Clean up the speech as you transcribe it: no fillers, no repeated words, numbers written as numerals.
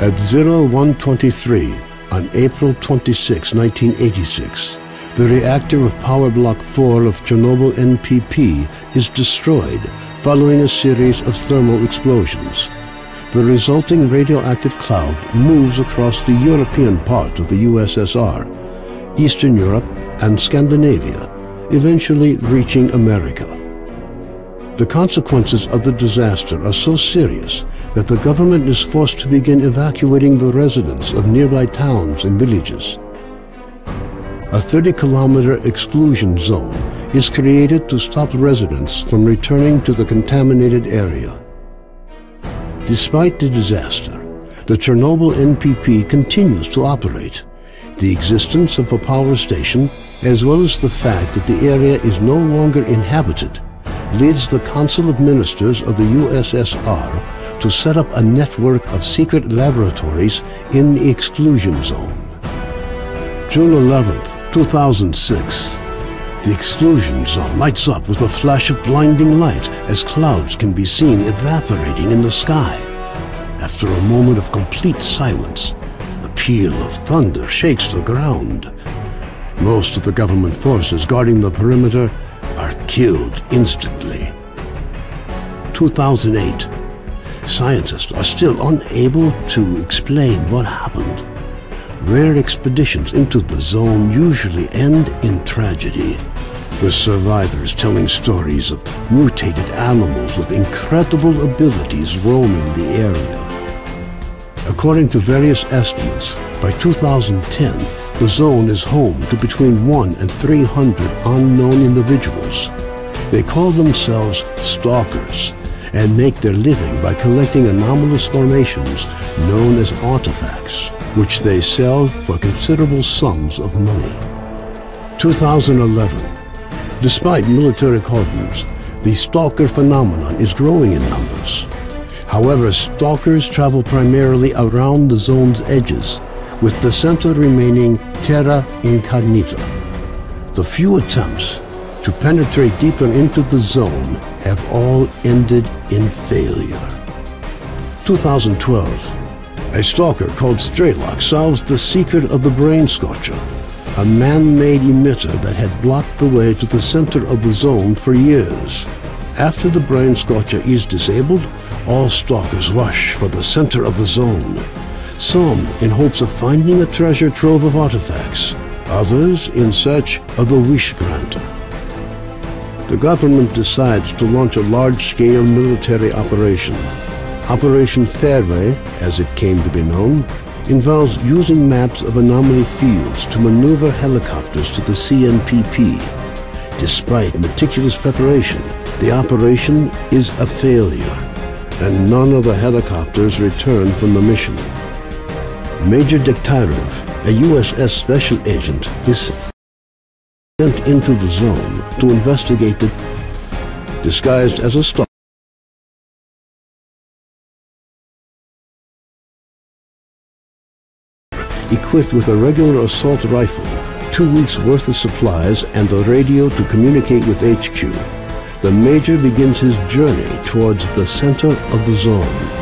At 0123 on April 26, 1986, the reactor of Power Block 4 of Chernobyl NPP is destroyed following a series of thermal explosions. The resulting radioactive cloud moves across the European part of the USSR, Eastern Europe, and Scandinavia, eventually reaching America. The consequences of the disaster are so serious that the government is forced to begin evacuating the residents of nearby towns and villages. A 30-kilometer exclusion zone is created to stop residents from returning to the contaminated area. Despite the disaster, the Chernobyl NPP continues to operate. The existence of a power station, as well as the fact that the area is no longer inhabited, leads the Council of Ministers of the USSR to set up a network of secret laboratories in the exclusion zone. June 11, 2006. The exclusion zone lights up with a flash of blinding light as clouds can be seen evaporating in the sky. After a moment of complete silence, a peal of thunder shakes the ground. Most of the government forces guarding the perimeter are killed instantly. 2008. Scientists are still unable to explain what happened. Rare expeditions into the zone usually end in tragedy, with survivors telling stories of mutated animals with incredible abilities roaming the area. According to various estimates, by 2010, the zone is home to between 100 and 300 unknown individuals. They call themselves Stalkers and make their living by collecting anomalous formations known as artifacts, which they sell for considerable sums of money. 2011. Despite military cordons, the Stalker phenomenon is growing in numbers. However, Stalkers travel primarily around the zone's edges, with the center remaining terra incognita. The few attempts to penetrate deeper into the zone have all ended in failure. 2012. A stalker called Straylock solves the secret of the Brain Scorcher, a man-made emitter that had blocked the way to the center of the zone for years. After the Brain Scorcher is disabled, all stalkers rush for the center of the zone, some in hopes of finding a treasure trove of artifacts, others in search of the Wish Granter. The government decides to launch a large-scale military operation. Operation Fairway, as it came to be known, involves using maps of anomaly fields to maneuver helicopters to the CNPP. Despite meticulous preparation, the operation is a failure, and none of the helicopters return from the mission. Major Dekhtyrov, a USS special agent, is sent into the zone to investigate the disguised as a stalker. Equipped with a regular assault rifle, 2 weeks' worth of supplies, and a radio to communicate with HQ, the Major begins his journey towards the center of the zone.